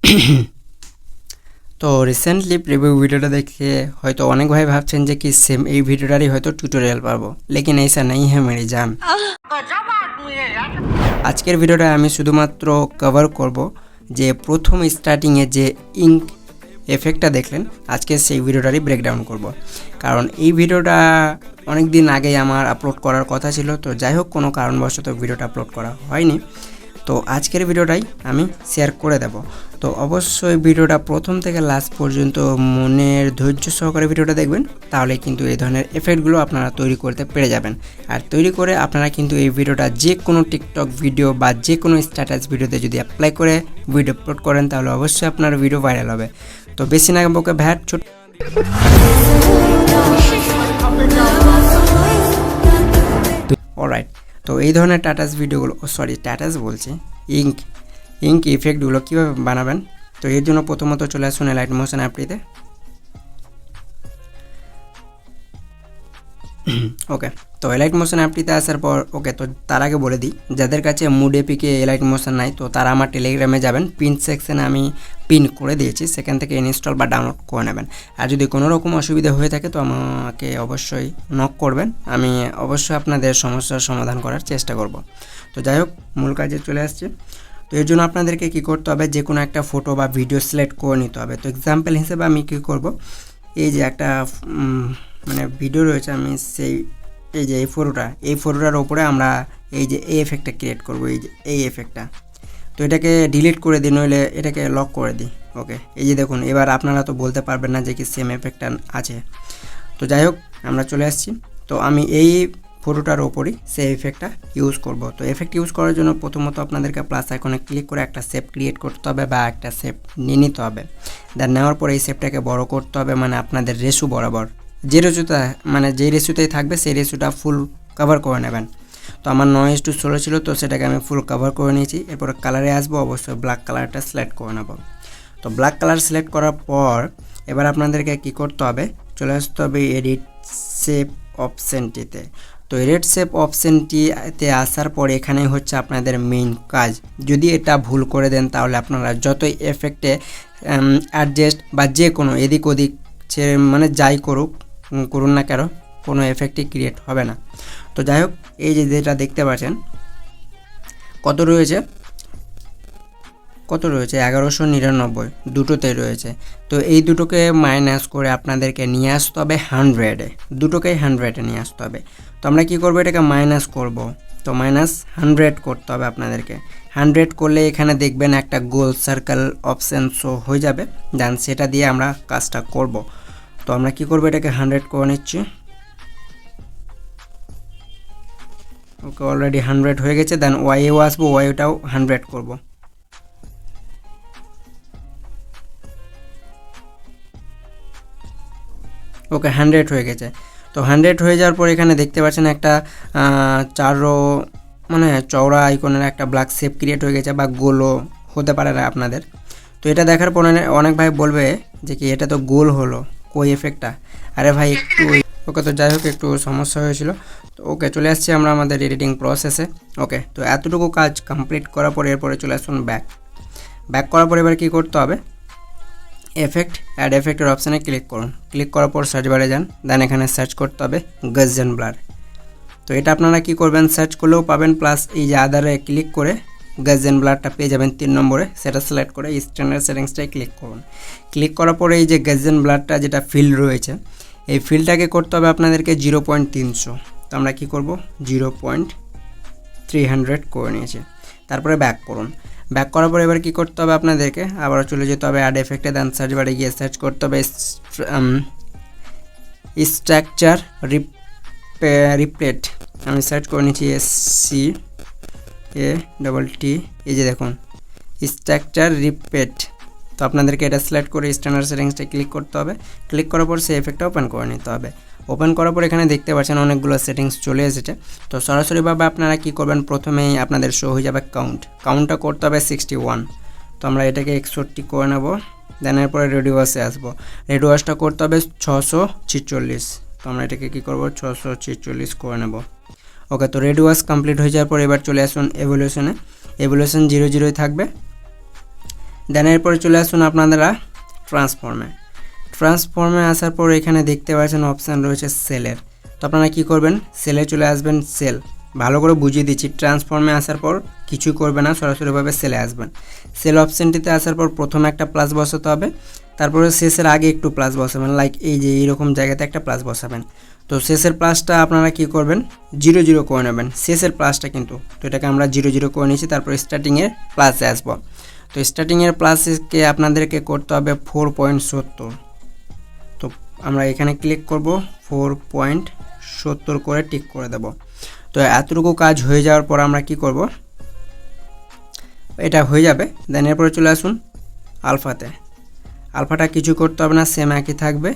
তো recently preview ভিডিयोটা দেখে হয়তো অনেক ভাই ভাবছেন যে কি সেম এই ভিডিওটারই হয়তো টিউটোরিয়াল পারবো, लेकिन ऐसा नहीं है मेरी जान। আজকের ভিডিওটা আমি শুধুমাত্র কভার করব যে প্রথম স্টার্টিংয়ে যে ইঙ্ক এফেক্টটা দেখলেন, আজকে সেই ভিডিওটারই ব্রেকডাউন করব, কারণ এই ভিডিওটা অনেক দিন আগেই আমার আপলোড করার কথা ছিল। তো যাই হোক, কোনো কারণবশত ভিডিওটা আপলোড করা হয়নি। তো আজকের ভিডিওটাই আমি শেয়ার করে দেব। তো অবশ্যই ভিডিওটা প্রথম থেকে লাস্ট পর্যন্ত মনের ধৈর্য সহকারে ভিডিওটা দেখবেন, তাহলে কিন্তু এই ধরনের এফেক্টগুলো আপনারা তৈরি করতে পেরে যাবেন। আর তৈরি করে আপনারা কিন্তু এই ভিডিওটা যে কোনো টিকটক ভিডিও বা যে কোনো স্ট্যাটাস ভিডিওতে যদি অ্যাপ্লাই করে ভিডিও আপলোড করেন, তাহলে অবশ্যই আপনার ভিডিও ভাইরাল হবে। তো বেশি না বকে ভ্যাট ছোট অলরাইট। তো এই ধরনের টাটাস বলছি ইঙ্ক ইফেক্টগুলো কীভাবে বানাবেন, তো এর জন্য প্রথমত চলে আসুন এলাইট মোশন অ্যাপটিতে। ওকে, তো এলাইট মোশন অ্যাপটিতে আসার পর তো তার আগে বলে দিই, যাদের কাছে মুড এপিকে এলাইট মোশন নাই, তো তারা আমার টেলিগ্রামে যাবেন, পিন সেকশনে আমি পিন করে দিয়েছি, সেখান থেকে ইনস্টল বা ডাউনলোড করে নেবেন। আর যদি কোনো রকম অসুবিধা হয়ে থাকে তো আমাকে অবশ্যই নক করবেন, আমি অবশ্যই আপনাদের সমস্যার সমাধান করার চেষ্টা করব। তো যাই হোক, মূল কাজে চলে আসছে। তো এর জন্য আপনাদেরকে কী করতে হবে, যে কোনো একটা ফটো বা ভিডিও সিলেক্ট করে নিতে হবে। তো এক্সাম্পল হিসেবে আমি কী করব, এই যে একটা মানে ভিডিও রয়েছে, আমি এই যে এই ফটোটার ওপরে আমরা এই যে এই এফেক্টটা ক্রিয়েট করব, এই যে এই এফেক্টটা। তো এটাকে ডিলিট করে দিই, নইলে এটাকে লক করে দিই। ওকে, এই যে দেখুন, এবার আপনারা তো বলতে পারবেন না যে কি সেম এফেক্টটা আছে। তো যাই হোক, আমরা চলে আসছি। তো আমি এই ফটোটার ওপরই সেই এফেক্টটা ইউজ করব। তো এফেক্ট ইউজ করার জন্য প্রথমত আপনাদেরকে প্লাস আইকনে ক্লিক করে একটা শেপ ক্রিয়েট করতে হবে বা একটা শেপ নিয়ে নিতে হবে। দেন নেওয়ার পরে এই শেপটাকে বড় করতে হবে, মানে আপনাদের রেশু বরাবর যে রেশিওতেই থাকবে সেই রেশিওটা ফুল কভার করে নেবেন। তো আমার 9:16 ছিল, তো সেটাকে আমি ফুল কভার করে নিয়েছি। এরপর কালারে আসবো, অবশ্যই ব্ল্যাক কালারটা সিলেক্ট করে নেব। তো ব্ল্যাক কালার সিলেক্ট করার পর এবার আপনাদেরকে কি করতে হবে, চলে আসতে হবে এডিট শেপ অপশানটিতে। তো এডিট শেপ অপশানটিতে আসার পর এখানে হচ্ছে আপনাদের মেইন কাজ। যদি এটা ভুল করে দেন, তাহলে আপনারা যতই এফেক্টে অ্যাডজাস্ট বা যে কোনো এদিক ওদিক মানে যাই করুন না কেন, কোনো এফেক্টই ক্রিয়েট হবে না। তো যাই হোক, এই যে যেটা দেখতে পাচ্ছেন কত রয়েছে 1199 দুটোতেই রয়েছে। তো এই দুটোকে মাইনাস করে আপনাদেরকে নিয়ে আসতে হবে 100-এ, দুটোকেই 100-এ নিয়ে আসতে হবে। তো আমরা কি করব, এটাকে মাইনাস করব। তো -100 করতে হবে আপনাদেরকে। 100 করলে এখানে দেখবেন একটা গোল সার্কেল অপশান শো হয়ে যাবে, দেন সেটা দিয়ে আমরা কাজটা করব। তো আমরা কি করব, এটাকে 100 করে নিচ্ছি। ওকে, অলরেডি 100 হয়ে গেছে। দেন ওয়াইও আসবো, ওয়াইটাও 100 করব। ওকে, 100 হয়ে গেছে। তো 100 হয়ে যাওয়ার পর এখানে দেখতে পাচ্ছেন একটা মানে চওড়া আইকনের একটা ব্ল্যাক শেপ ক্রিয়েট হয়ে গেছে, বা গোলও হতে পারে না আপনাদের। তো এটা দেখার পর অনেক ভাই বলবে যে কি এটা তো গোল হলো, কই এফেক্টটা? আরে ভাই একটু ওকে, তো যাই হোক, একটু সমস্যা হয়েছিল। তো ওকে, চলে আসছি আমরা আমাদের এডিটিং প্রসেসে। ওকে, তো এতটুকু কাজ কমপ্লিট করার পর এরপরে চলে আসুন ব্যাক করার পর এবার কী করতে হবে, অ্যাড এফেক্টের অপশানে ক্লিক করুন। ক্লিক করার পর সার্চ বারে যান, দেন এখানে সার্চ করতে হবে গাজন ব্লার। তো এটা আপনারা কি করবেন, সার্চ করলেও পাবেন, প্লাস এই যে আদারে ক্লিক করে গাজন ব্লারটা পেয়ে যাবেন 3 নম্বরে। সেটা সিলেক্ট করে স্ট্যান্ডার্ড সেটিংসটাই ক্লিক করুন। ক্লিক করার পরে এই যে গাজন ব্লারটা যেটা ফিল্ড রয়েছে, এই ফিল্ডটাকে করতে হবে আপনাদেরকে 0.300। তো আমরা কি করব, 0.300 করে নিয়েছি। তারপরে ব্যাক করুন। ব্যাক করার পর এবার কী করতে হবে, আপনাদেরকে আবারও চলে যেতে হবে অ্যাড এফেক্টে, দেন সার্চ বারে গিয়ে সার্চ করতে হবে স্ট্রাকচার রিপ্লেট। আমি সার্চ করে নিচ্ছি SCATT, এই যে দেখুন স্ট্রাকচার রিপ্লেট। তো আপনাদেরকে এটা সিলেক্ট করে স্ট্যান্ডার্ড সেটিংসটা ক্লিক করতে হবে। ক্লিক করার পর সেই এফেক্টটা ওপেন করে নিতে হবে। ওপেন করার পর এখানে দেখতে পাচ্ছেন অনেকগুলো সেটিংস চলে এসেছে। তো সরাসরিভাবে আপনারা কি করবেন, প্রথমেই আপনাদের শো হয়ে যাবে কাউন্টটা করতে হবে 61। তো আমরা এটাকে 61 করে নেব। দেন এরপরে রেডিওয়াসে আসবো, রেডিওয়াসটা করতে হবে 646। তো আমরা এটাকে কি করব, 646 করে নেব। ওকে, তো রেডিওয়াস কমপ্লিট হয়ে যাওয়ার পর এবার চলে আসুন এভলিউশনে। এভলিউশন 0 0 থাকবে। দেন এরপরে চলে আসুন আপনারা ট্রান্সফর্মে আসার পর এখানে দেখতে পাচ্ছেন অপশান রয়েছে সেলের। তো আপনারা কি করবেন, সেলে চলে আসবেন। সেল ভালো করে বুঝিয়ে দিচ্ছি, ট্রান্সফর্মে আসার পর কিছু করবে না, সরাসরিভাবে সেলে আসবেন। সেল অপশানটিতে আসার পর প্রথমে একটা প্লাস বসাতে হবে, তারপরে শেষের আগে একটু প্লাস বসাবেন, লাইক এই যে এইরকম জায়গাতে একটা প্লাস বসাবেন। তো শেষের প্লাসটা আপনারা কি করবেন, 0 করে নেবেন শেষের প্লাসটা কিন্তু। তো এটাকে আমরা 0 করে নিয়েছি, তারপর স্টার্টিংয়ের প্লাসে আসবো। তো স্টার্টিংয়ের প্লাসকে আপনাদেরকে করতে হবে 4.70। তো আমরা এখানে ক্লিক করব, 4.70 করে টিক করে দেব। তো এতটুকু কাজ হয়ে যাওয়ার পর আমরা কি করব, এটা হয়ে যাবে। দেন এরপরে চলে আসুন আলফাটা কিছু করতে হবে না, সেম একই থাকবে।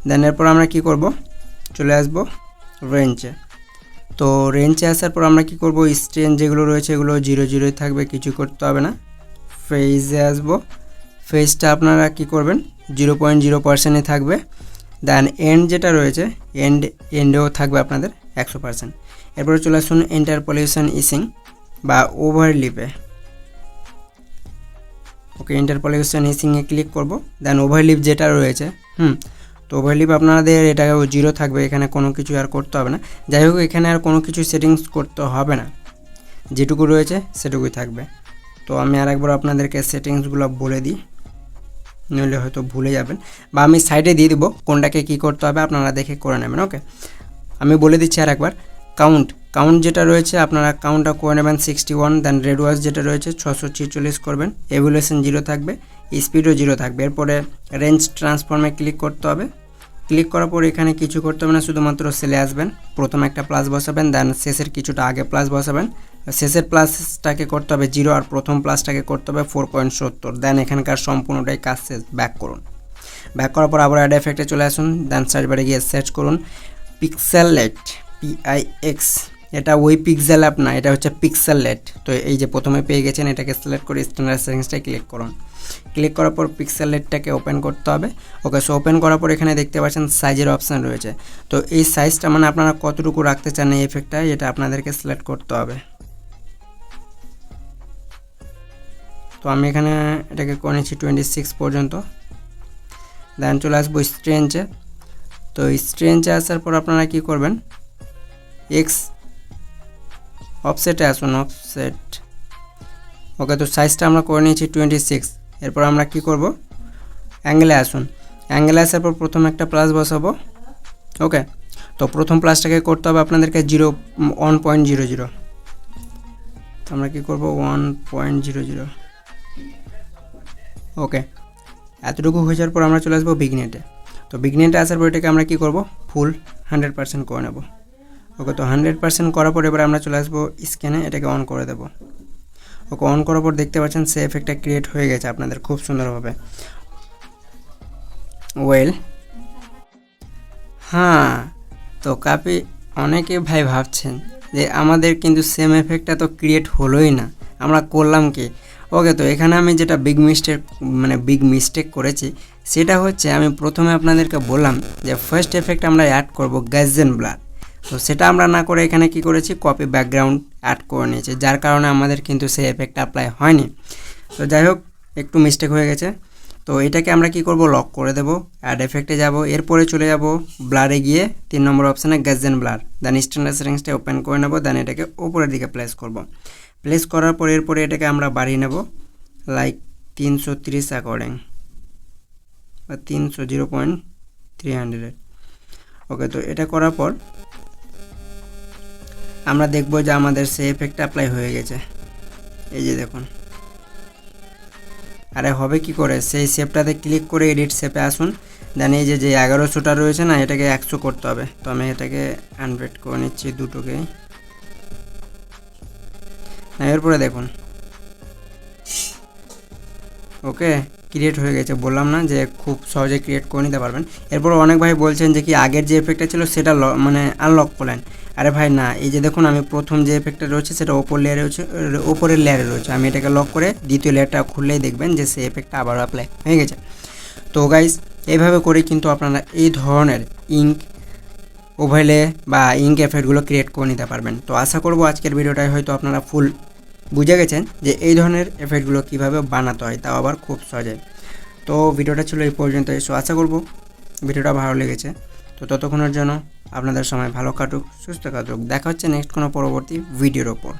দেন এরপর আমরা কি করব, চলে আসব রেঞ্জে। তো রেঞ্জে আসার পর আমরা কি করব, স্ট্রেন যেগুলো রয়েছে এগুলো 0 থাকবে, কিছু করতে হবে না। ফেজে আসব, ফেজটা আপনারা কি করবেন, 0.0% থাকবে। দেন এন্ড যেটা রয়েছে এন্ডেও থাকবে আপনাদের 100%। এরপরে চলে আসুন ইন্টারপোলেশন ইসিং বা ওভারলিপে। ওকে, ইন্টারপোলেশন ইসিংয়ে ক্লিক করব। দেন ওভারলিপ যেটা রয়েছে তো ওভারলিপ আপনাদের এটা 0 থাকবে, এখানে কোনো কিছু আর করতে হবে না। যাই হোক, এখানে আর কোনো কিছু সেটিংস করতে হবে না, যেটুকু রয়েছে সেটুকুই থাকবে। তো আমি আরেকবার আপনাদেরকে সেটিংসগুলো বলে দিই, নইলে হয়তো ভুলে যাবেন, বা আমি সাইডে দিয়ে দিব কোনটাকে কি করতে হবে, আপনারা দেখে করে নেবেন। ওকে, আমি বলে দিচ্ছি আর একবার। কাউন্ট যেটা রয়েছে আপনারা কাউন্টটা করে নেবেন 61। দেন রেড ওয়াশ যেটা রয়েছে 646 করবেন। এভুলেশন 0 থাকবে, স্পিডও 0 থাকবে। এরপরে রেঞ্জ ট্রান্সফর্মে ক্লিক করতে হবে। ক্লিক করার পর এখানে কিছু করতে হবে না, শুধুমাত্র সেলে আসবেন, প্রথমে একটা প্লাস বসাবেন, দেন শেষের কিছুটা আগে প্লাস বসাবেন। শেষের প্লাসটাকে করতে হবে 0 আর প্রথম প্লাসটাকে করতে হবে 4.70। দেন এখানকার সম্পূর্ণটাই কাজ শেষ। ব্যাক করার পর আবার অ্যাড এফেক্টে চলে আসুন। দেন সার্চ বারে গিয়ে সার্চ করুন পিক্সেলেট, PIX। এটা ওই পিক্সেল অ্যাপ না, এটা হচ্ছে পিক্সেলেট। তো এই যে প্রথমে পেয়ে গেছেন, এটাকে সিলেক্ট করে স্ট্যান্ডার্ড সেটিংসটাই ক্লিক করুন। ক্লিক করার পর পিক্সেলেটটাকে ওপেন করতে হবে। ওকে, সো ওপেন করার পর এখানে দেখতে পাচ্ছেন সাইজের অপশান রয়েছে। তো এই সাইজটা মানে আপনারা কতটুকু রাখতে চান এই এফেক্টটা, এটা আপনাদেরকে সিলেক্ট করতে হবে। তো আমি এখানে এটাকে করে নিচ্ছি 26 পর্যন্ত। দেন চলে আসবো স্ট্রেঞ্জে। তো স্ট্রেঞ্জে আসার পর আপনারা কি করবেন, এক্স অফসেটে আসুন, অফসেট। ওকে, তো সাইজটা আমরা করে নিয়েছি 26। এরপর আমরা কি করব, অ্যাঙ্গেলে আসুন। অ্যাঙ্গেলে আসার পর প্রথম একটা প্লাস বসাবো। ওকে, তো প্রথম প্লাসটাকে করতে হবে আপনাদেরকে 1.00। তো আমরা কি করব, 1.00। ওকে, এতটুকু হয়ে যাওয়ার পর আমরা চলে আসবো বিগনেটে। তো বিগনেটে আসার পর এটাকে আমরা কি করব, ফুল 100% করে নেব। ওকে, তো 100% করার পর এবার আমরা চলে আসবো স্ক্যানে, এটাকে অন করে দেব। ওকে, অন করার পর দেখতে পাচ্ছেন সে এফেক্টটা ক্রিয়েট হয়ে গেছে আপনাদের খুব সুন্দরভাবে। হ্যাঁ, তো কাপি অনেকে ভাই ভাবছেন যে আমাদের কিন্তু সেম এফেক্টটা তো ক্রিয়েট হলোই না, আমরা করলাম কি। ওকে, তো এখানে আমি যেটা বিগ মিস্টেক করেছি সেটা হচ্ছে, আমি প্রথমে আপনাদেরকে বললাম যে ফার্স্ট এফেক্ট আমরা অ্যাড করব গ্যাজেন ব্লার। তো সেটা আমরা না করে এখানে কি করেছি, কপি ব্যাকগ্রাউন্ড অ্যাড করে নিয়েছি, যার কারণে আমাদের কিন্তু সেই এফেক্ট অ্যাপ্লাই হয়নি। তো যাই হোক, একটু মিস্টেক হয়ে গেছে। তো এটাকে আমরা কি করব, লক করে দেব, অ্যাড এফেক্টে যাব, এরপরে চলে যাব ব্লারে গিয়ে 3 নম্বর অপশানে গ্যাজেন ব্লার। দেন স্ট্যান্ডার্ড সেটিংসটা ওপেন করে নেব। দেন এটাকে উপরের দিকে প্লেস করব। প্লেস করার পর এরপরে এটাকে আমরা বাড়িয়ে নেব, লাইক 330 অ্যাকর্ডিং, বা 0.300। ওকে, তো এটা করার পর আমরা দেখব যে আমাদের সেই এফেক্ট অ্যাপ্লাই হয়ে গেছে। এই যে দেখুন। আরে হবে কি করে, সেই শেপটাতে ক্লিক করে এডিট শেপে আসুন। দেন এই যে 1100টা রয়েছে না, এটাকে 100 করতে হবে। তো আমি এটাকে 100 করে নিচ্ছি দুটোকে। এরপরে দেখুন, ওকে, ক্রিয়েট হয়ে গেছে। বললাম না যে খুব সহজে ক্রিয়েট করে নিতে পারবেন। এরপর অনেক ভাই বলছেন যে কি আগের যে এফেক্টটা ছিল সেটা আনলক করলেন। আরে ভাই না, এই যে দেখুন আমি প্রথম যে এফেক্টটা রয়েছে সেটা ওপরের লেয়ারে রয়েছে। আমি এটাকে লক করে দ্বিতীয় লেয়ারটা খুললেই দেখবেন যে সেই এফেক্টটা আবারও অ্যাপ্লাই হয়ে গেছে। তো গাইস, এইভাবে করে কিন্তু আপনারা এই ধরনের ইঙ্ক ওভারলে বা ইঙ্ক এফেক্টগুলো ক্রিয়েট করে নিতে পারবেন। তো আশা করব আজকের ভিডিওটাই হয়তো আপনারা ফুল বুঝে গেছেন যে এই ধরনের এফেক্টগুলো কীভাবে বানাতে হয়, তাও আবার খুব সহজে। তো ভিডিওটা ছিল এই পর্যন্তই। সো আশা করব ভিডিওটা ভালো লেগেছে। তো ততক্ষণের জন্য আপনাদের সময় ভালো কাটুক, সুস্থ কাটুক। দেখা হচ্ছে নেক্সট কোনো পরবর্তী ভিডিওর ওপর।